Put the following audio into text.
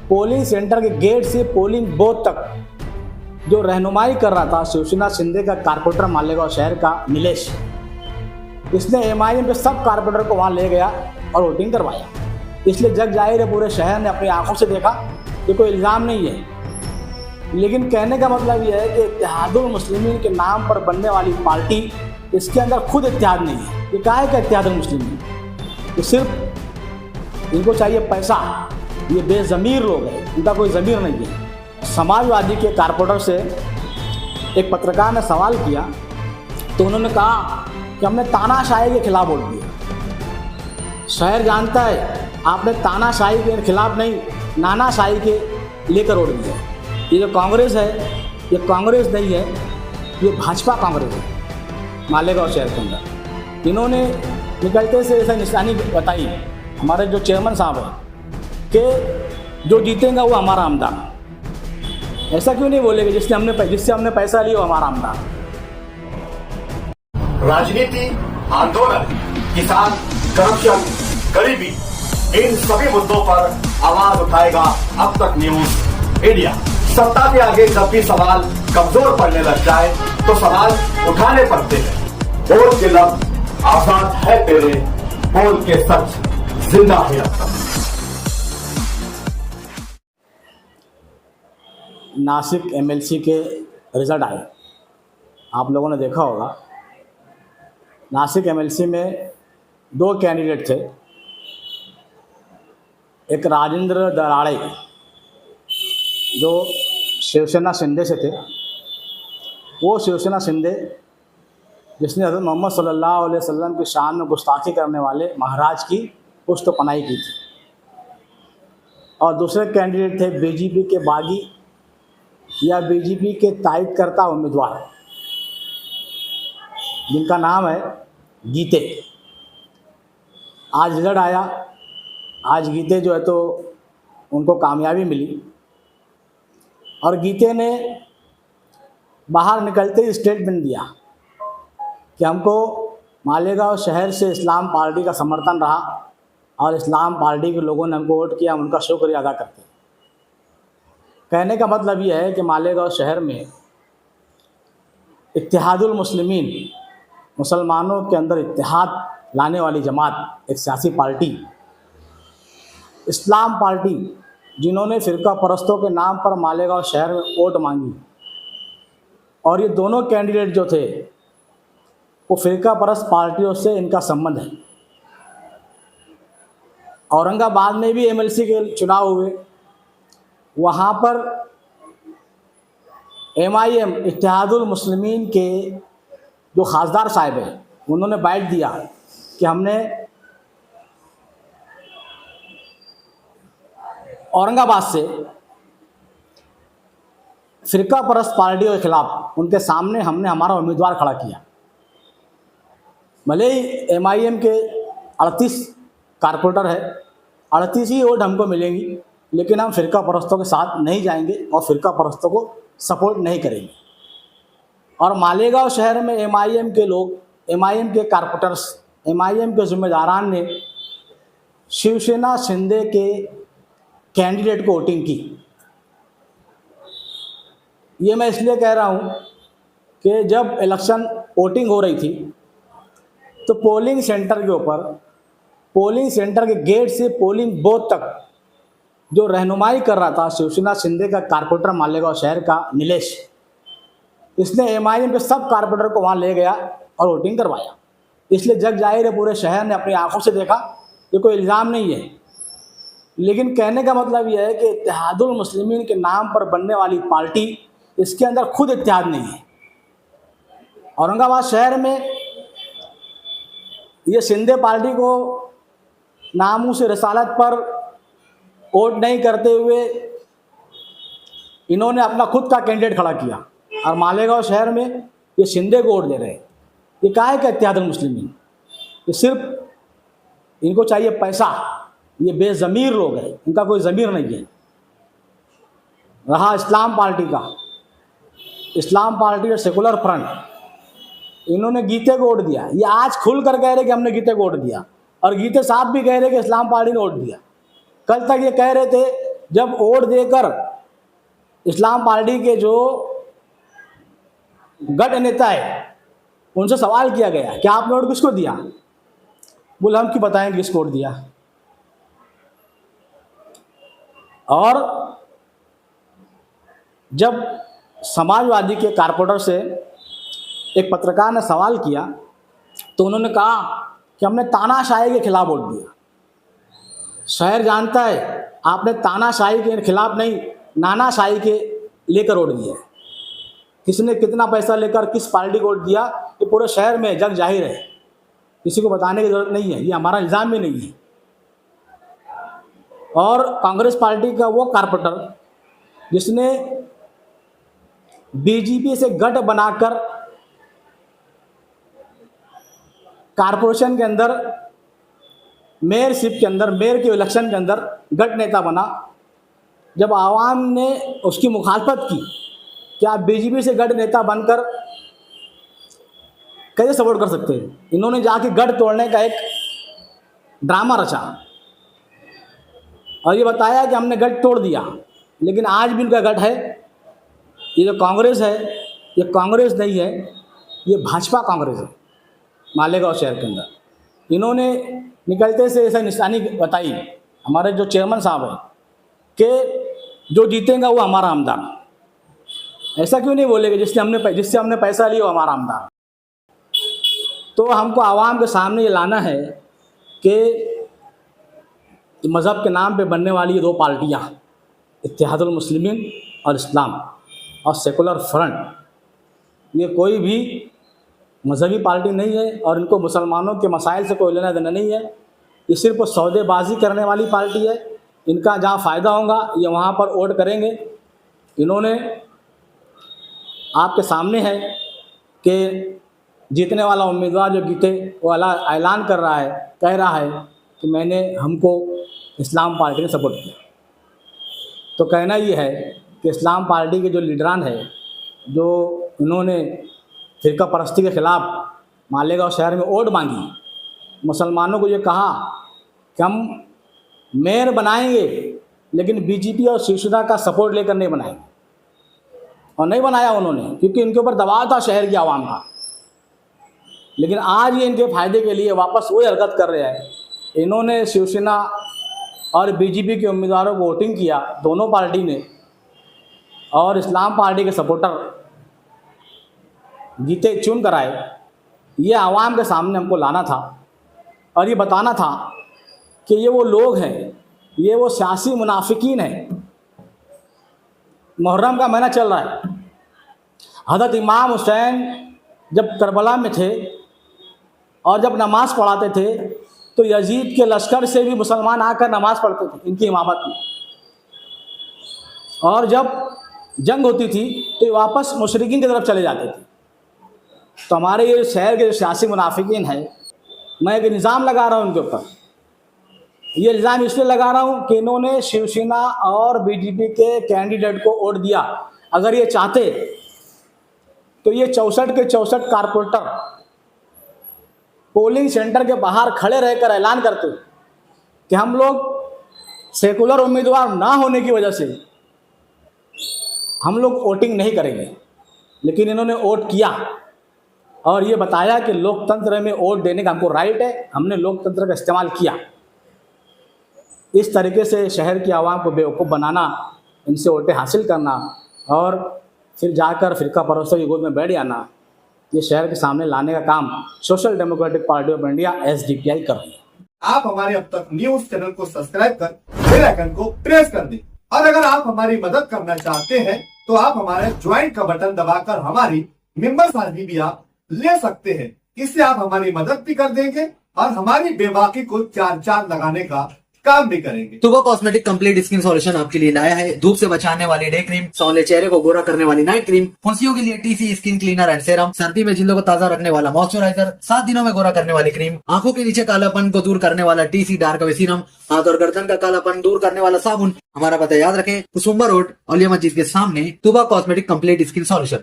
Polling centre के gate से polling booth तक जो रहनुमाई कर रहा था शिवसेना शिंदे का कारपोरेटर मालेगांव शहर का नीलेश, इसने एमआईएम के सब कारपोरेटर को वहाँ ले गया और वोटिंग करवाया। इसलिए जग जाहिर है पूरे शहर ने अपनी आंखों से देखा। ये कोई इल्ज़ाम नहीं है, लेकिन कहने का मतलब यह है कि इत्तेहादुल मुस्लिमीन के नाम पर बनने वाली पार्टी, इसके अंदर खुद इत्तेहाद नहीं है। ये काहे का इत्तेहादुल मुस्लिमीन? ये सिर्फ इनको चाहिए पैसा। ये बेज़मीर लोग हैं, इनका कोई ज़मीर नहीं है। समाजवादी के कारपोरेटर से एक पत्रकार ने सवाल किया तो उन्होंने कहा कि हमने तानाशाही के खिलाफ वोट दिया। शहर जानता है आपने तानाशाही के खिलाफ नहीं, नानाशाही के लेकर वोट दिया। ये जो कांग्रेस है, ये कांग्रेस नहीं है, ये भाजपा कांग्रेस है मालेगांव शहर के अंदर। इन्होंने निकलते से ऐसा निशानी बताई हमारे जो चेयरमैन साहब हैं कि जो जीतेगा वो हमारा आमदार। ऐसा क्यों नहीं बोलेंगे जिससे हमने पैसा लिया वो हमारा आमदार? राजनीति, आंदोलन, किसान, करप्शन, गरीबी, इन सभी मुद्दों पर आवाज उठाएगा अब तक न्यूज इंडिया। सत्ता के आगे जब भी सवाल कमजोर पड़ने लग जाए तो सवाल उठाने पड़ते हैं। बोल के लफ्ज आजाद है तेरे, बोल के सच जिंदा है अब तक। नासिक एमएलसी के रिजल्ट आए, आप लोगों ने देखा होगा। नासिक एमएलसी में 2 कैंडिडेट थे। एक राजेंद्र दराड़े जो शिवसेना शिंदे से थे, वो शिवसेना शिंदे जिसने हज़रत मोहम्मद सल्लल्लाहु अलैहि वसल्लम की शान में गुस्ताखी करने वाले महाराज की पुश्त पनाही की थी। और दूसरे कैंडिडेट थे बीजेपी के बागी या बीजेपी के तायद करता उम्मीदवार, जिनका नाम है गीते। आज रिजल्ट आया, आज गीते जो है तो उनको कामयाबी मिली और गीते ने बाहर निकलते ही स्टेटमेंट दिया कि हमको मालेगांव शहर से इस्लाम पार्टी का समर्थन रहा और इस्लाम पार्टी के लोगों ने हमको वोट किया, हम उनका शुक्रिया अदा करते हैं। कहने का मतलब यह है कि मालेगांव शहर में इत्तेहादुल मुस्लिमीन, मुसलमानों के अंदर इत्तेहाद लाने वाली जमात, एक सियासी पार्टी इस्लाम पार्टी, जिन्होंने फ़िरका परस्तों के नाम पर मालेगांव शहर में वोट मांगी, और ये दोनों कैंडिडेट जो थे वो फ़िरका परस्त पार्टियों से इनका संबंध है। औरंगाबाद में भी एमएलसी के चुनाव हुए, वहाँ पर एमआईएम इत्तेहादुल मुस्लिमीन के जो खासदार साहब हैं उन्होंने बाइट दिया कि हमने औरंगाबाद से फ़िरका परस्त पार्टियों के खिलाफ उनके सामने हमने हमारा उम्मीदवार खड़ा किया। भले ही एमआईएम के 38 कारपोरेटर है, 38 ही वोट हमको मिलेंगी, लेकिन हम फ़िरका परस्तों के साथ नहीं जाएंगे और फ़िरका परस्तों को सपोर्ट नहीं करेंगे। और मालेगांव शहर में एमआईएम के लोग, एमआईएम के कारपोरेटर्स, एमआईएम के ज़िम्मेदारान ने शिवसेना शिंदे के कैंडिडेट को वोटिंग की। ये मैं इसलिए कह रहा हूँ कि जब इलेक्शन वोटिंग हो रही थी तो पोलिंग सेंटर के ऊपर, पोलिंग सेंटर के गेट से पोलिंग बूथ तक जो रहनुमाई कर रहा था शिवसेना शिंदे का कारपोरेटर मालेगांव शहर का नीलेश, इसने एमआईएम के सब कारपोरेटर को वहाँ ले गया और वोटिंग करवाया। इसलिए जग जाहिर है पूरे शहर ने अपनी आंखों से देखा। ये कोई इल्ज़ाम नहीं है, लेकिन कहने का मतलब यह है कि इत्तेहादुल मुस्लिमीन के नाम पर बनने वाली पार्टी, इसके अंदर खुद इत्तेहाद नहीं है। औरंगाबाद शहर में ये शिंदे पार्टी को नामूस रिसालत पर वोट नहीं करते हुए इन्होंने अपना खुद का कैंडिडेट खड़ा किया और मालेगांव शहर में ये शिंदे को वोट दे रहे हैं। ये काहे का इत्तेहादुल मुस्लिमीन? ये सिर्फ इनको चाहिए पैसा। ये बेज़मीर लोग हैं, इनका कोई ज़मीर नहीं है। रहा इस्लाम पार्टी का, इस्लाम पार्टी और सेकुलर फ्रंट, इन्होंने गीते को वोट दिया। ये आज खुल कर कह रहे कि हमने गीते को वोट दिया, और गीते साहब भी कह रहे कि इस्लाम पार्टी ने वोट दिया। कल तक ये कह रहे थे जब वोट देकर इस्लाम पार्टी के जो गढ़ नेता है उनसे सवाल किया गया कि आपने वोट किसको दिया, बोले हम क्यों बताएं किसको वोट दिया। और जब समाजवादी के कारपोरेटर से एक पत्रकार ने सवाल किया तो उन्होंने कहा कि हमने तानाशाही के खिलाफ वोट दिया। शहर जानता है आपने तानाशाही के खिलाफ नहीं, नानाशाही के लेकर वोट दिया। किसने कितना पैसा लेकर किस पार्टी को वोट दिया ये पूरे शहर में जग जाहिर है, किसी को बताने की जरूरत नहीं है, ये हमारा इल्ज़ाम भी नहीं है। और कांग्रेस पार्टी का वो कारपोरेटर जिसने बीजेपी से गठ बनाकर कारपोरेशन के अंदर, मेयरशिप के अंदर, मेयर के इलेक्शन के अंदर गठ नेता बना, जब आवाम ने उसकी मुखालफत की कि आप बीजेपी से गठ नेता बनकर कैसे सपोर्ट कर सकते हैं, इन्होंने जाके गठ तोड़ने का एक ड्रामा रचा और ये बताया कि हमने गठ तोड़ दिया। लेकिन आज भी उनका गठ है। ये जो कांग्रेस है ये कांग्रेस नहीं है, ये भाजपा कांग्रेस है मालेगांव शहर के अंदर। इन्होंने निकलते से ऐसा निशानी बताई हमारे जो चेयरमैन साहब हैं कि जो जीतेगा वो हमारा आमदार। ऐसा क्यों नहीं बोलेंगे जिससे हमने पैसा लिया वो हमारा आमदार। तो हमको आवाम के सामने ये लाना है कि मज़हब के नाम पे बनने वाली ये दो पार्टियाँ, इत्तेहादुल मुस्लिमीन और इस्लाम और सेकुलर फ्रंट, ये कोई भी मजहबी पार्टी नहीं है और इनको मुसलमानों के मसाइल से कोई लेना देना नहीं है। ये सिर्फ सौदेबाजी करने वाली पार्टी है। इनका जहाँ फ़ायदा होगा ये वहाँ पर वोट करेंगे। इन्होंने आपके सामने है कि जीतने वाला उम्मीदवार जो जीते वो ऐलान कर रहा है, कह रहा है कि मैंने हमको इस्लाम पार्टी ने सपोर्ट किया। तो कहना ये है कि इस्लाम पार्टी के जो लीडरान है, जो इन्होंने फ़िरका परस्ती के ख़िलाफ़ मालेगांव शहर में वोट मांगी, मुसलमानों को ये कहा कि हम मेयर बनाएंगे लेकिन बीजेपी और शिवसेना का सपोर्ट लेकर नहीं बनाएंगे, और नहीं बनाया उन्होंने क्योंकि इनके ऊपर दबाव था शहर की आवाम का। लेकिन आज ये इनके फ़ायदे के लिए वापस वही हरकत कर रहे हैं। इन्होंने शिवसेना और बीजेपी के उम्मीदवारों को वोटिंग किया, दोनों पार्टी ने, और इस्लाम पार्टी के सपोर्टर जीते चुन कर आए। ये आवाम के सामने हमको लाना था और ये बताना था कि ये वो लोग हैं, ये वो सियासी मुनाफिकीन हैं। मुहर्रम का महीना चल रहा है। हज़रत इमाम हुसैन जब करबला में थे और जब नमाज़ पढ़ाते थे तो यजीद के लश्कर से भी मुसलमान आकर नमाज़ पढ़ते थे इनकी इमामत में, और जब जंग होती थी तो ये वापस मुशरिकीन की तरफ चले जाते थे। तो हमारे ये शहर के जो सियासी मुनाफिकीन हैं, मैं एक इल्ज़ाम लगा रहा हूँ उनके ऊपर। ये इल्ज़ाम इसलिए लगा रहा हूँ कि इन्होंने शिवसेना और बीजेपी के कैंडिडेट को वोट दिया। अगर ये चाहते तो ये 64 के 64 कारपोरेटर पोलिंग सेंटर के बाहर खड़े रहकर ऐलान करते कि हम लोग सेकुलर उम्मीदवार ना होने की वजह से हम लोग वोटिंग नहीं करेंगे। लेकिन इन्होंने वोट किया और ये बताया कि लोकतंत्र में वोट देने का हमको राइट है, हमने लोकतंत्र का इस्तेमाल किया। इस तरीके से शहर की आवाम को बेवकूफ़ बनाना, इनसे वोटें हासिल करना और फिर जाकर फ़िरका परस्तों की गोद में बैठ जाना, ये शहर के सामने लाने का काम social democratic party of India SDPI कर रही है। आप हमारे अब तक न्यूज चैनल को सब्सक्राइब कर बेल आइकन को प्रेस कर दें, और अगर आप हमारी मदद करना चाहते हैं तो आप हमारे ज्वाइन का बटन दबाकर हमारी मेंबर साझी भी आप ले सकते हैं। इससे आप हमारी मदद भी कर देंगे और हमारी बेबाकी को चार चांद लगाने का काम भी करेंगे। तुबा कॉस्मेटिक कंप्लीट स्किन सॉल्यूशन आपके लिए लाया है धूप से बचाने वाली डे क्रीम, सौंले चेहरे को गोरा करने वाली नाइट क्रीम, फुंसियों के लिए TC skin cleaner and serum, सर्दी में जिल्दों को ताजा रखने वाला मॉइस्चराइजर, 7 दिनों में गोरा करने वाली क्रीम, आंखों के नीचे कालापन को दूर करने वाला TC डार्क वे सीरम, हाथ और गर्दन का कालापन दूर करने वाला साबुन। हमारा पता याद रखें, कुसुम्बा रोड, औलिया मस्जिद के सामने, तुबा कॉस्मेटिक कंप्लीट स्किन सॉल्यूशन।